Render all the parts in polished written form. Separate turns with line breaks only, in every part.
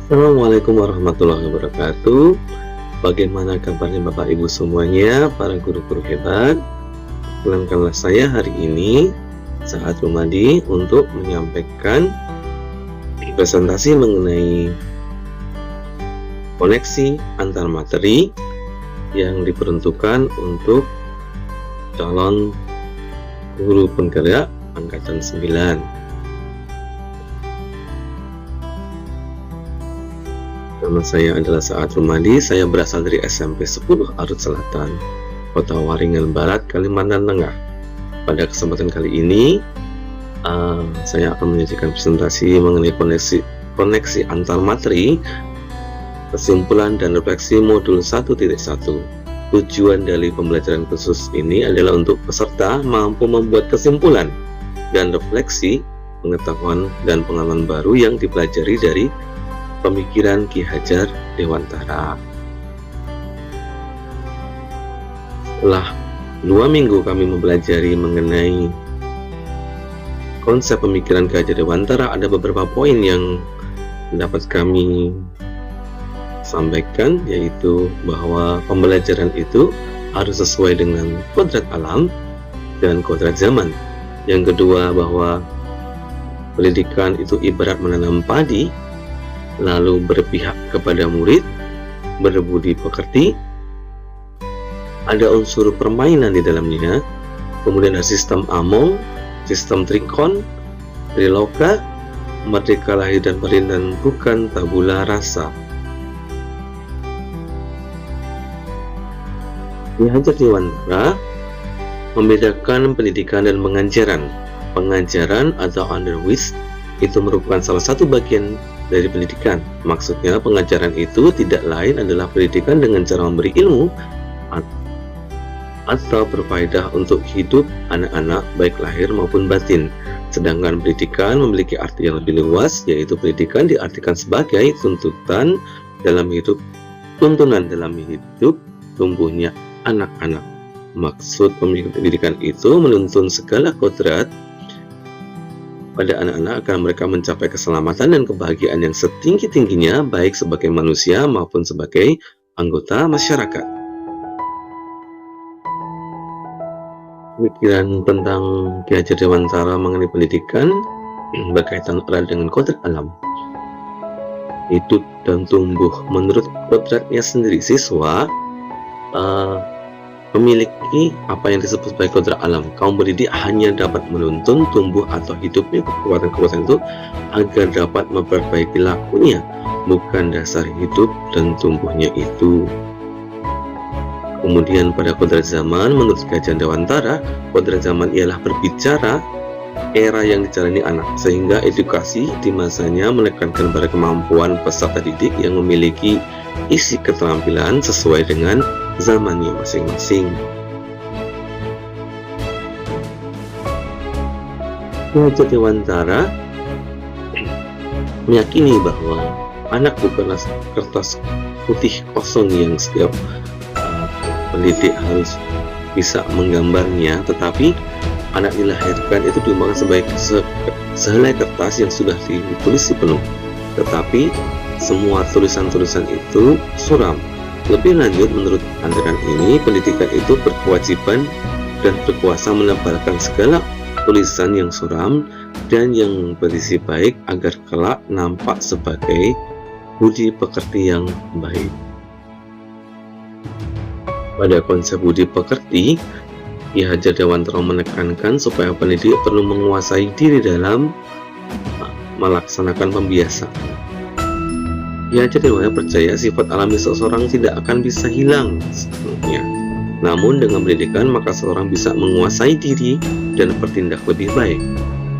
Assalamualaikum warahmatullahi wabarakatuh. Bagaimana kabarnya Bapak Ibu semuanya, para guru-guru hebat? Perkenalkanlah saya hari ini, Saat Rumadi, untuk menyampaikan presentasi mengenai koneksi antar materi yang diperuntukkan untuk calon guru penggerak angkatan 9. Nama saya adalah Saat Rumadi, saya berasal dari SMP 10 Arut Selatan, Kota Waringin Barat, Kalimantan Tengah. Pada kesempatan kali ini, saya akan menyajikan presentasi mengenai koneksi antar materi, kesimpulan dan refleksi modul 1.1. Tujuan dari pembelajaran khusus ini adalah untuk peserta mampu membuat kesimpulan dan refleksi pengetahuan dan pengalaman baru yang dipelajari dari pemikiran Ki Hajar Dewantara. Setelah 2 minggu kami mempelajari mengenai konsep pemikiran Ki Hajar Dewantara, ada beberapa poin yang dapat kami sampaikan, yaitu bahwa pembelajaran itu harus sesuai dengan kodrat alam dan kodrat zaman. Yang kedua, bahwa pendidikan itu ibarat menanam padi, lalu berpihak kepada murid, berbudi pekerti, ada unsur permainan di dalamnya, kemudian ada sistem Among, sistem Trikon, Triloka, merdeka lahir dan batin, dan bukan tabula rasa. Ki Hajar Dewantara membedakan pendidikan dan pengajaran. Pengajaran atau underwis itu merupakan salah satu bagian dari pendidikan. Maksudnya pengajaran itu tidak lain adalah pendidikan dengan cara memberi ilmu atau berfaedah untuk hidup anak-anak baik lahir maupun batin. Sedangkan pendidikan memiliki arti yang lebih luas, yaitu pendidikan diartikan sebagai tuntunan dalam hidup tumbuhnya anak-anak. Maksud pendidikan itu menuntun segala kodrat pada anak-anak agar mereka mencapai keselamatan dan kebahagiaan yang setinggi-tingginya, baik sebagai manusia maupun sebagai anggota masyarakat. Pemikiran tentang Ki Hajar Dewantara mengenai pendidikan berkaitan erat dengan kodrat alam, hidup dan tumbuh. Menurut kodratnya sendiri, siswa memiliki apa yang disebut sebagai kodrat alam. Kaum pendidik hanya dapat menuntun tumbuh atau hidupnya kekuatan-kekuatan itu agar dapat memperbaiki lakunya, bukan dasar hidup dan tumbuhnya itu. Kemudian pada kodrat zaman, menurut Ki Hajar Dewantara, kodrat zaman ialah berbicara era yang dijalani anak, sehingga edukasi di masanya menekankan pada kemampuan peserta didik yang memiliki isi keterampilan sesuai dengan zamannya masing-masing. Ki Hajar Dewantara meyakini bahwa anak bukanlah kertas putih kosong yang setiap pendidik harus bisa menggambarnya, tetapi anak dilahirkan itu diumpamakan sebagai sehelai kertas yang sudah ditulis penuh, tetapi semua tulisan-tulisan itu suram. Lebih lanjut, menurut pandangan ini, pendidikan itu berkewajiban dan berkuasa menebalkan segala tulisan yang suram dan yang berisi baik agar kelak nampak sebagai budi pekerti yang baik. Pada konsep budi pekerti, Ki Hajar Dewantara menekankan supaya pendidik perlu menguasai diri dalam melaksanakan pembiasaan. Ki Hajar Dewantara percaya sifat alami seseorang tidak akan bisa hilang sepenuhnya. Namun dengan pendidikan maka seseorang bisa menguasai diri dan bertindak lebih baik.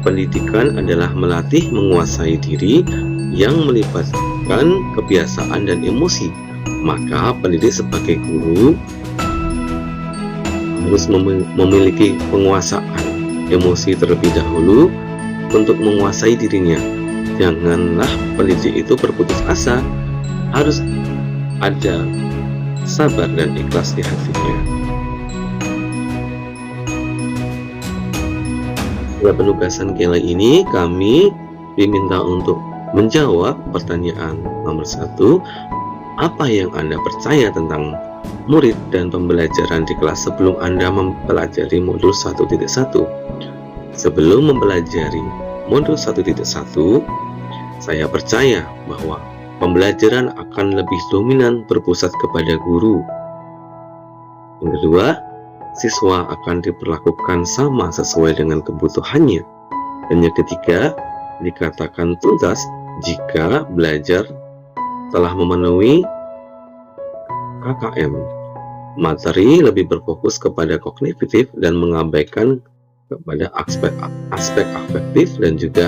Pendidikan adalah melatih menguasai diri yang melibatkan kebiasaan dan emosi. Maka pendidik sebagai guru harus memiliki penguasaan emosi terlebih dahulu untuk menguasai dirinya. Janganlah pendidik itu berputus asa, harus ada sabar dan ikhlas di hatinya. Pada penugasan kala ini kami diminta untuk menjawab pertanyaan nomor 1, apa yang Anda percaya tentang murid dan pembelajaran di kelas sebelum Anda mempelajari modul 1.1? Sebelum mempelajari modul 1.1, saya percaya bahwa pembelajaran akan lebih dominan berpusat kepada guru. Yang kedua, siswa akan diperlakukan sama sesuai dengan kebutuhannya. Dan yang ketiga, dikatakan tuntas jika belajar telah memenuhi KKM. Materi lebih berfokus kepada kognitif dan mengabaikan kepada aspek afektif dan juga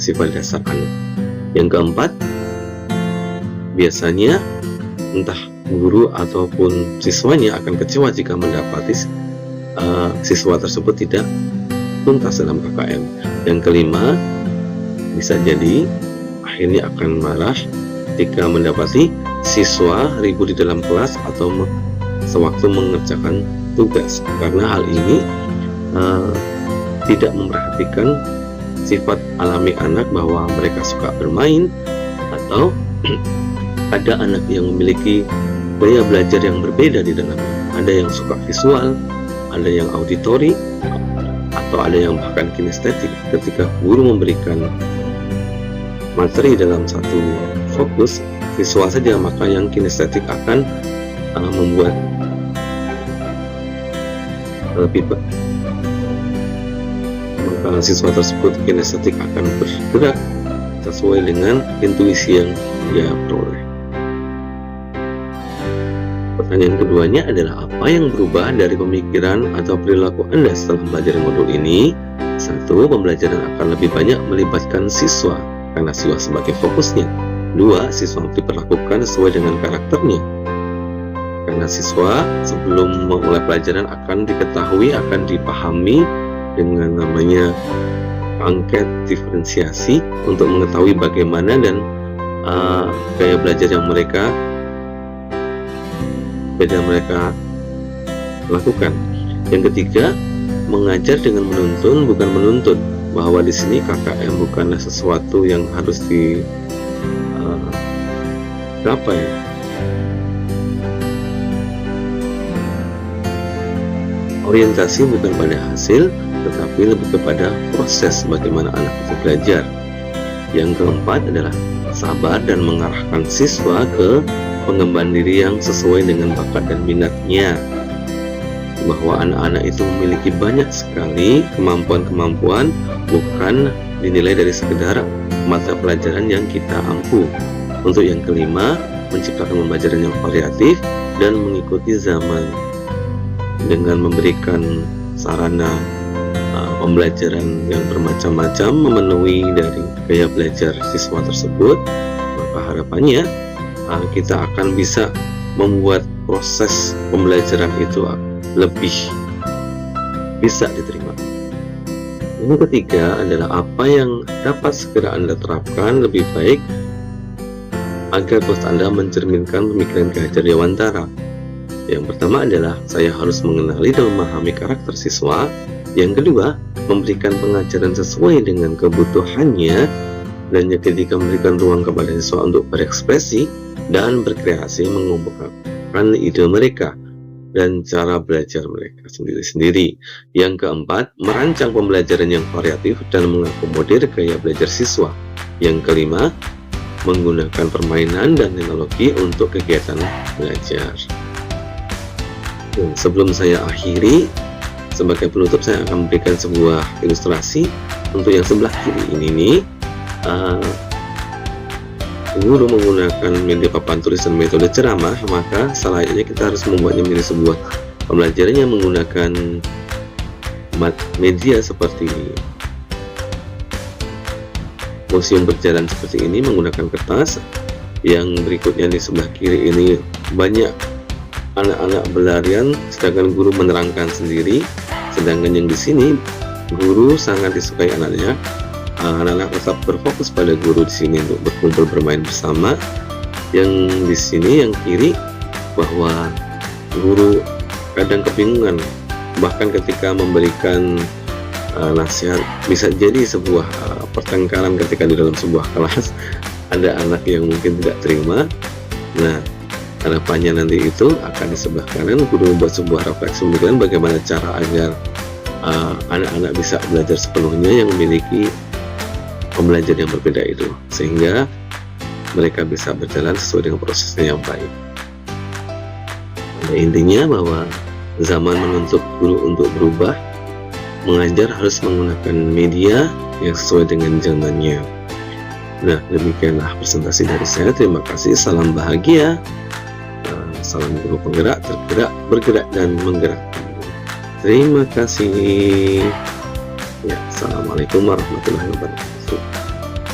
sifat dasar anak. Yang keempat, biasanya entah guru ataupun siswanya akan kecewa jika mendapati siswa tersebut tidak tuntas dalam KKM. Yang kelima, bisa jadi akhirnya akan marah jika mendapati siswa ribut di dalam kelas atau sewaktu mengerjakan tugas, karena hal ini tidak memperhatikan sifat alami anak bahwa mereka suka bermain, atau ada anak yang memiliki gaya belajar yang berbeda di dalamnya. Ada yang suka visual, ada yang auditori, atau ada yang bahkan kinestetik. Ketika guru memberikan materi dalam satu fokus visual saja, maka yang kinestetik akan membuat lebih baik. Maka siswa tersebut kinestetik akan bergerak sesuai dengan intuisi yang dia peroleh. Pertanyaan keduanya adalah, apa yang berubah dari pemikiran atau perilaku Anda setelah belajar modul ini? 1. Pembelajaran akan lebih banyak melibatkan siswa karena siswa sebagai fokusnya. 2. Siswa diperlakukan sesuai dengan karakternya, karena siswa sebelum memulai pelajaran akan diketahui, akan dipahami dengan namanya angket diferensiasi untuk mengetahui bagaimana dan gaya belajar yang mereka lakukan. Yang ketiga, mengajar dengan menuntun bukan menuntun, bahwa di sini KKM bukanlah sesuatu yang harus dicapai. Orientasi bukan pada hasil, tetapi lebih kepada proses bagaimana anak itu belajar. Yang keempat adalah sabar dan mengarahkan siswa ke pengembangan diri yang sesuai dengan bakat dan minatnya, bahwa anak-anak itu memiliki banyak sekali kemampuan-kemampuan, bukan dinilai dari sekedar mata pelajaran yang kita ampu. Untuk yang kelima, menciptakan pembelajaran yang variatif dan mengikuti zaman dengan memberikan sarana pembelajaran yang bermacam-macam memenuhi dari gaya belajar siswa tersebut. Maka harapannya kita akan bisa membuat proses pembelajaran itu lebih bisa diterima. Yang ketiga adalah, apa yang dapat segera Anda terapkan lebih baik agar kelas Anda mencerminkan pemikiran Ki Hajar Dewantara. Yang pertama adalah, saya harus mengenali dan memahami karakter siswa. Yang kedua, memberikan pengajaran sesuai dengan kebutuhannya. Dan yang ketiga, memberikan ruang kepada siswa untuk berekspresi dan berkreasi, mengungkapkan ide mereka dan cara belajar mereka sendiri-sendiri. Yang keempat, merancang pembelajaran yang variatif dan mengakomodir gaya belajar siswa. Yang kelima, menggunakan permainan dan teknologi untuk kegiatan belajar. Sebelum saya akhiri, sebagai penutup saya akan memberikan sebuah ilustrasi. Untuk yang sebelah kiri ini nih, guru menggunakan media papan tulis dan metode ceramah, maka selayaknya kita harus membuatnya menjadi sebuah pembelajaran yang menggunakan media seperti museum berjalan seperti ini, menggunakan kertas. Yang berikutnya di sebelah kiri ini banyak anak-anak berlarian, sedangkan guru menerangkan sendiri. Sedangkan yang di sini guru sangat disukai anaknya. Anak-anak tetap berfokus pada guru di sini untuk berkumpul bermain bersama. Yang di sini yang kiri, bahwa guru kadang kebingungan, bahkan ketika memberikan nasihat, bisa jadi sebuah pertengkaran ketika di dalam sebuah kelas, ada anak yang mungkin tidak terima. Nah, harapannya nanti itu akan di sebelah kanan guru membuat sebuah refleksi pemikiran bagaimana cara agar anak-anak bisa belajar sepenuhnya yang memiliki pembelajaran yang berbeda itu, sehingga mereka bisa berjalan sesuai dengan prosesnya yang baik. Pada intinya bahwa zaman menuntut guru untuk berubah, mengajar harus menggunakan media yang sesuai dengan zamannya. Nah, demikianlah presentasi dari saya. Terima kasih, salam bahagia, salam guru penggerak, tergerak, bergerak, dan menggerakkan. Terima kasih. Ya, assalamualaikum warahmatullahi wabarakatuh.